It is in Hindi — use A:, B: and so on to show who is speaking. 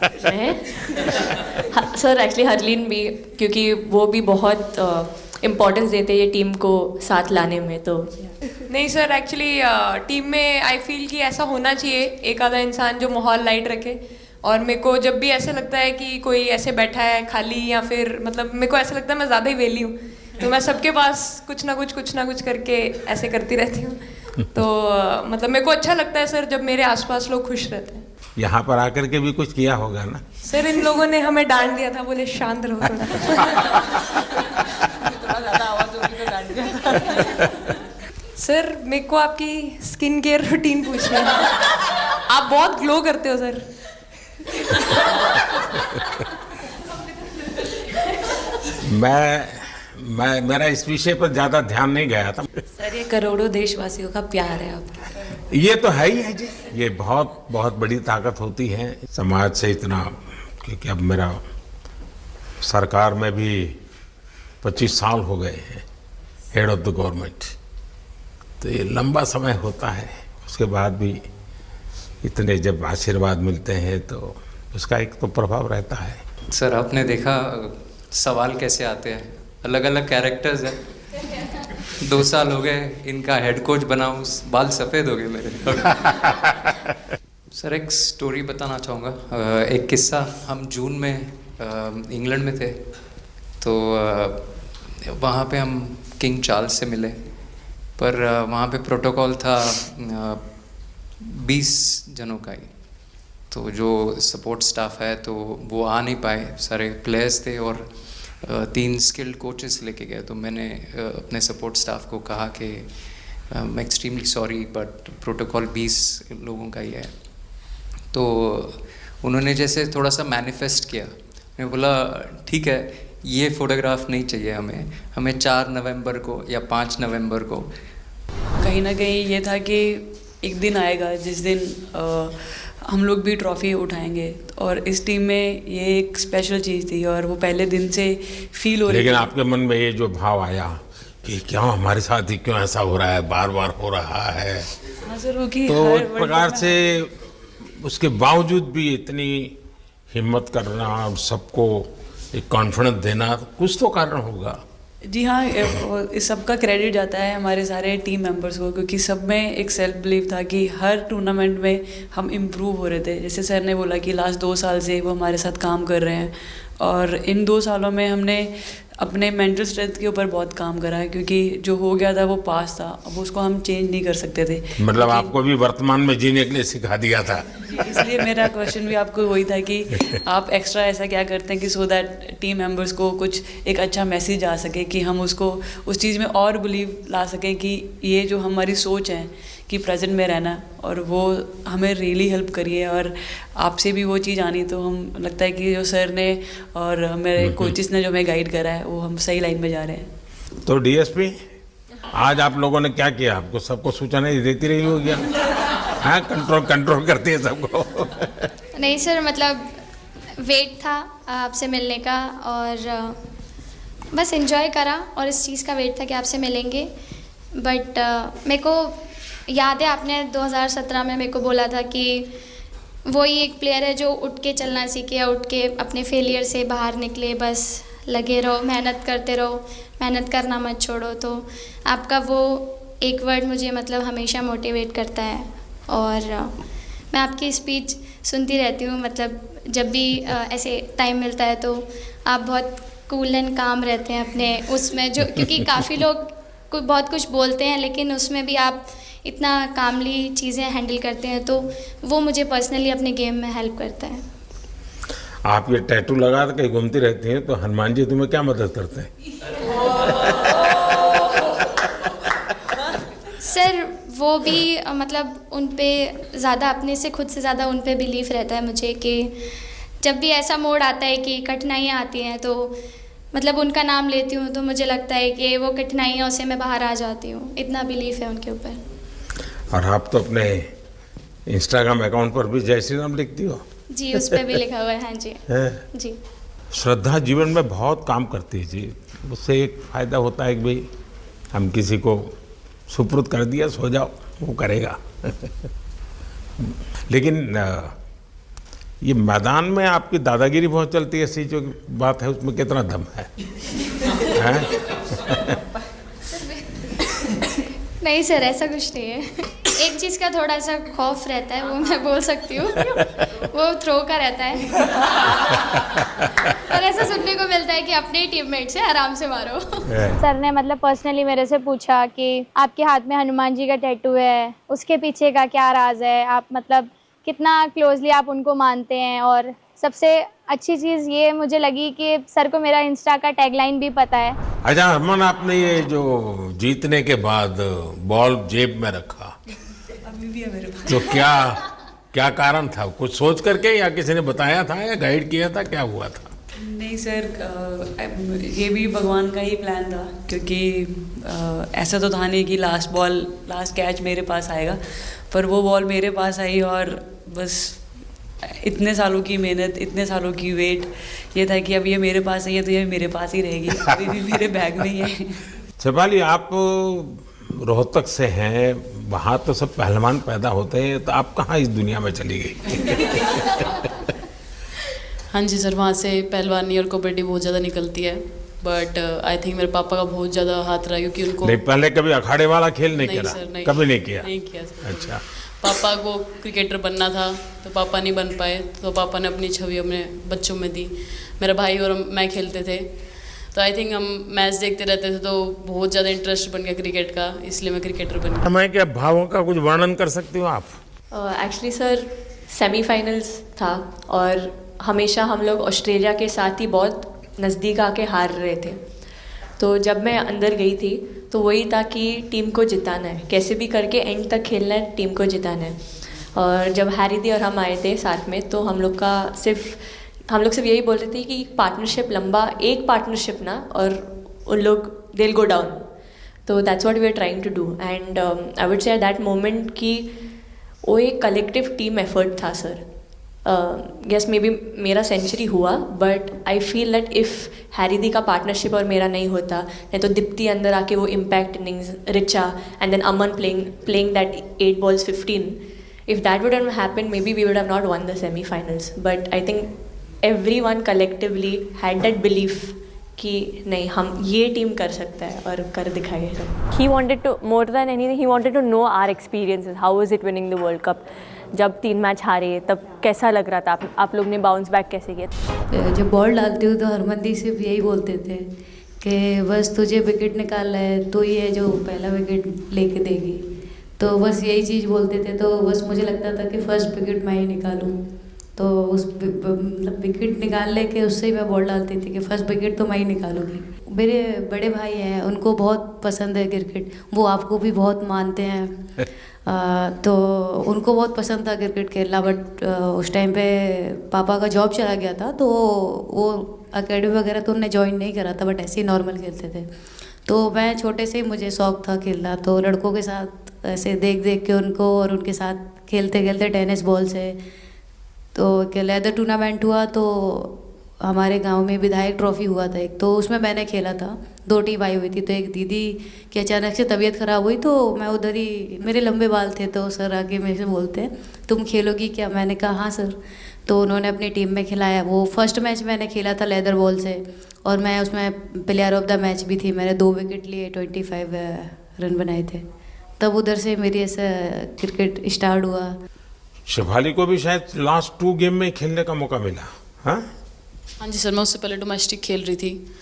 A: मैं सर एक्चुअली हरलीन भी, क्योंकि वो भी बहुत इम्पोर्टेंस देते हैं ये टीम को साथ लाने में, तो
B: नहीं सर, एक्चुअली टीम में आई फील कि ऐसा होना चाहिए एक आधा इंसान जो माहौल लाइट रखे। और मेरे को जब भी ऐसा लगता है कि कोई ऐसे बैठा है खाली, या फिर मतलब मेरे को ऐसा लगता है मैं ज़्यादा ही वेली हूँ, तो मैं सबके पास कुछ ना कुछ करके ऐसे करती रहती हूँ। तो मतलब मेरे को अच्छा लगता है सर जब मेरे आसपास लोग खुश रहते हैं।
C: यहाँ पर आकर के भी कुछ किया होगा ना?
B: सर इन लोगों ने हमें डांट दिया था, बोले शांत रहो थोड़ा। सर मेरे को आपकी स्किन केयर रूटीन पूछना है। आप बहुत ग्लो करते हो सर।
C: मैं मेरा इस विषय पर ज्यादा ध्यान नहीं गया था।
A: सर ये करोड़ों देशवासियों का प्यार है आपका।
C: ये तो है ही है जी, ये बहुत बहुत बड़ी ताकत होती है समाज से इतना। क्योंकि अब मेरा सरकार में भी 25 साल हो गए हैं हेड ऑफ द गवर्नमेंट, तो ये लंबा समय होता है। उसके बाद भी इतने जब आशीर्वाद मिलते हैं तो उसका एक तो प्रभाव रहता है।
D: सर आपने देखा सवाल कैसे आते हैं, अलग अलग कैरेक्टर्स हैं। 2 साल हो गए इनका हेड कोच बनाऊं, बाल सफ़ेद हो गए मेरे। सर एक स्टोरी बताना चाहूँगा, एक किस्सा। हम जून में इंग्लैंड में थे, तो वहाँ पे हम किंग चार्ल्स से मिले, पर वहाँ पे प्रोटोकॉल था 20 जनों का ही। तो जो सपोर्ट स्टाफ है तो वो आ नहीं पाए, सारे प्लेयर्स थे और 3 स्किल्ड कोचेस लेके गए। तो मैंने अपने सपोर्ट स्टाफ को कहा कि I am extremely sorry but protocol 20 लोगों का ही है। तो उन्होंने जैसे थोड़ा सा मैनिफेस्ट किया। मैं बोला ठीक है, ये फ़ोटोग्राफ नहीं चाहिए हमें 4 नवंबर को या 5 नवंबर को।
E: कहीं ना कहीं ये था कि एक दिन आएगा जिस दिन हम लोग भी ट्रॉफ़ी उठाएंगे, और इस टीम में ये एक स्पेशल चीज़ थी और वो पहले दिन से फील हो रही थी।
C: लेकिन आपके मन में ये जो भाव आया कि क्या हमारे साथ ही क्यों ऐसा हो रहा है, बार बार हो रहा है,
E: हाँ सर, वो कि
C: तो
E: हर
C: एक
E: वर्ल्ड
C: प्रकार
E: कप में
C: से उसके बावजूद भी इतनी हिम्मत करना और सबको एक कॉन्फिडेंस देना, कुछ तो कारण होगा।
E: जी हाँ, इस सब का क्रेडिट जाता है हमारे सारे टीम मेंबर्स को, क्योंकि सब में एक सेल्फ बिलीव था कि हर टूर्नामेंट में हम इम्प्रूव हो रहे थे। जैसे सर ने बोला कि लास्ट 2 साल से वो हमारे साथ काम कर रहे हैं, और इन 2 सालों में हमने अपने मेंटल स्ट्रेंथ के ऊपर बहुत काम करा है, क्योंकि जो हो गया था वो पास था, अब उसको हम चेंज नहीं कर सकते थे।
C: मतलब आपको भी वर्तमान में जीने के लिए सिखा दिया था।
E: इसलिए मेरा क्वेश्चन भी आपको वही था कि आप एक्स्ट्रा ऐसा क्या करते हैं कि सो दैट टीम मेंबर्स को कुछ एक अच्छा मैसेज आ सके, कि हम उसको उस चीज़ में और बिलीव ला सकें कि ये जो हमारी सोच है कि प्रेजेंट में रहना, और वो हमें रियली हेल्प करी है। और आपसे भी वो चीज़ आनी, तो हम लगता है कि जो सर ने और मेरे कोचेस ने जो हमें गाइड करा है, वो हम सही लाइन में जा रहे हैं।
C: तो डीएसपी, आज आप लोगों ने क्या किया? आपको सबको सूचना देती रही होगी? हाँ, कंट्रोल करती है सबको।
F: नहीं सर, मतलब वेट था आपसे मिलने का, और बस एंजॉय करा, और इस चीज़ का वेट था कि आपसे मिलेंगे। बट मेरे को याद है आपने 2017 में मेरे को बोला था कि वही एक प्लेयर है जो उठ के चलना सीखे, या उठ के अपने फेलियर से बाहर निकले, बस लगे रहो, मेहनत करते रहो, मेहनत करना मत छोड़ो। तो आपका वो एक वर्ड मुझे मतलब हमेशा मोटिवेट करता है, और मैं आपकी स्पीच सुनती रहती हूँ। मतलब जब भी ऐसे टाइम मिलता है तो आप बहुत कूल एंड काम रहते हैं अपने उसमें, जो क्योंकि काफ़ी लोग बहुत कुछ बोलते हैं, लेकिन उसमें भी आप इतना कामली चीज़ें हैंडल करते हैं, तो वो मुझे पर्सनली अपने गेम में हेल्प करता है।
C: आप ये टैटू लगा के कहीं घूमती रहती हैं, तो हनुमान जी तुम्हें क्या मदद करते हैं?
F: सर वो भी मतलब उन पे ज़्यादा, अपने से खुद से ज़्यादा उन पे बिलीफ रहता है मुझे, कि जब भी ऐसा मोड़ आता है कि कठिनाइयाँ आती हैं, तो मतलब उनका नाम लेती हूँ तो मुझे लगता है कि वो कठिनाइयों से मैं बाहर आ जाती हूँ। इतना बिलीफ है उनके ऊपर।
C: और आप तो अपने इंस्टाग्राम अकाउंट पर भी जय श्री राम लिखती हो?
F: जी, उस पर भी लिखा हुआ है। हाँ जी।
C: है?
F: जी।
C: श्रद्धा जीवन में बहुत काम करती है जी। उससे एक फ़ायदा होता है कि भाई हम किसी को सुपुर्द कर दिया, सो जाओ, वो करेगा। लेकिन ये मैदान में आपकी दादागिरी बहुत चलती है, ऐसी जो बात है उसमें कितना दम है? हैं?
F: नहीं सर, ऐसा कुछ नहीं है। एक चीज़ का थोड़ा सा खौफ रहता है, वो मैं बोल सकती हूँ, वो थ्रो का रहता है। और ऐसा सुनने को मिलता है कि अपने ही टीममेट से आराम से मारो।
G: सर ने मतलब पर्सनली मेरे से पूछा कि आपके हाथ में हनुमान जी का टैटू है, उसके पीछे का क्या राज है, आप मतलब कितना क्लोजली आप उनको मानते हैं। और सबसे अच्छी चीज़ ये मुझे लगी कि सर को मेरा इंस्टा का टैगलाइन भी पता है।
C: अच्छा हरमन, आपने ये जो जीतने के बाद बॉल जेब में रखा,
E: अभी भी है मेरे पास।
C: तो क्या कारण था? कुछ सोच करके या किसी ने बताया था या गाइड किया था, क्या हुआ था?
E: नहीं सर, ये भी भगवान का ही प्लान था, क्योंकि ऐसा तो था नहीं कि लास्ट कैच मेरे पास आएगा, पर वो बॉल मेरे पास आई और बस इतने सालों की मेहनत, इतने सालों की वेट, ये था कि अब ये मेरे पास आई है तो ये मेरे पास ही रहेगी, अभी भी मेरे बैग में ही है।
C: शेफाली, आप रोहतक से हैं, वहाँ तो सब पहलवान पैदा होते हैं, तो आप कहाँ इस दुनिया में चली गई?
E: हाँ जी सर, वहाँ से पहलवानी और कबड्डी बहुत ज़्यादा निकलती है, बट आई थिंक मेरे पापा का बहुत ज़्यादा हाथ रहा, क्योंकि उनको
C: नहीं, पहले कभी अखाड़े वाला खेल नहीं
E: नहीं
C: करा?
E: सर, नहीं,
C: कभी नहीं किया?
E: नहीं किया सर।
C: अच्छा।
E: पापा को क्रिकेटर बनना था तो पापा नहीं बन पाए, तो पापा ने अपनी छवि अपने बच्चों में दी। मेरा भाई और मैं खेलते थे, तो आई थिंक हम मैच देखते रहते थे, तो बहुत ज़्यादा इंटरेस्ट बन गया क्रिकेट का, इसलिए मैं क्रिकेटर बन गया।
C: समय के भावों का कुछ वर्णन कर सकती हो आप?
A: एक्चुअली सर, सेमीफाइनल्स था और हमेशा हम लोग ऑस्ट्रेलिया के साथ ही बहुत नज़दीक आके हार रहे थे। तो जब मैं अंदर गई थी तो वही था कि टीम को जिताना है, कैसे भी करके एंड तक खेलना है, टीम को जिताना है। और जब हैरी दी और हम आए थे साथ में, तो हम लोग सिर्फ यही बोल रहे थे कि पार्टनरशिप लंबा, एक पार्टनरशिप ना, और उन लोग दे विल गो डाउन। तो that's what we are trying to do, and I would say at that moment कि वो एक कलेक्टिव टीम एफर्ट था सर। यस, मे बी मेरा सेंचुरी हुआ, but I feel that if Harry दी का पार्टनरशिप और मेरा नहीं होता, नहीं तो दीप्ति अंदर आके वो impact innings, Richa and then Aman playing that 8 balls 15, if that would happen maybe we would have not won the semifinals. But I think everyone collectively had that belief कि नहीं, हम ये टीम कर सकता है और कर दिखाइए सब।
H: He wanted to, more than anything, he wanted to know our experiences. How was it winning the World Cup? जब 3 मैच हारे तब कैसा लग रहा था? आप लोग ने बाउंस बैक कैसे किया?
I: जब बॉल डालती हूँ तो हरमन सिर्फ यही बोलते थे कि बस तुझे विकेट निकालना है, तो ये जो पहला विकेट लेके देगी, तो बस यही चीज़ बोलते थे। तो बस मुझे लगता था कि फर्स्ट विकेट मैं ही निकालूँ, तो उस मतलब विकेट निकालने के उससे ही मैं बॉल डालती थी कि फर्स्ट विकेट तो मैं ही निकालूंगी। मेरे बड़े भाई हैं, उनको बहुत पसंद है क्रिकेट, वो आपको भी बहुत मानते हैं। तो उनको बहुत पसंद था क्रिकेट खेलना, बट उस टाइम पे पापा का जॉब चला गया था, तो वो अकेडमी वगैरह तो उन्होंने ज्वाइन नहीं करा था, बट ऐसे ही नॉर्मल खेलते थे। तो मैं छोटे से ही मुझे शौक था खेलना, तो लड़कों के साथ ऐसे देख देख के उनको और उनके साथ खेलते खेलते टेनिस बॉल से, तो लेदर टूर्नामेंट हुआ, तो हमारे गांव में विधायक ट्रॉफी हुआ था एक, तो उसमें मैंने खेला था। 2 टीम आई हुई थी, तो एक दीदी की अचानक से तबीयत ख़राब हुई, तो मैं उधर ही, मेरे लंबे बाल थे, तो सर आके मेरे से बोलते हैं तुम खेलोगी क्या? मैंने कहा हाँ सर। तो उन्होंने अपनी टीम में खिलाया। वो फर्स्ट मैच मैंने खेला था लेदर बॉल से, और मैं उसमें प्लेयर ऑफ द मैच भी थी। मैंने 2 विकेट लिए, 25 रन बनाए थे। तब उधर से मेरी ऐसा क्रिकेट स्टार्ट हुआ।
C: शेफाली को भी शायद लास्ट 2 गेम में खेलने का मौका मिला? हाँ
E: हाँ जी सर, मैं उससे पहले डोमेस्टिक खेल रही थी,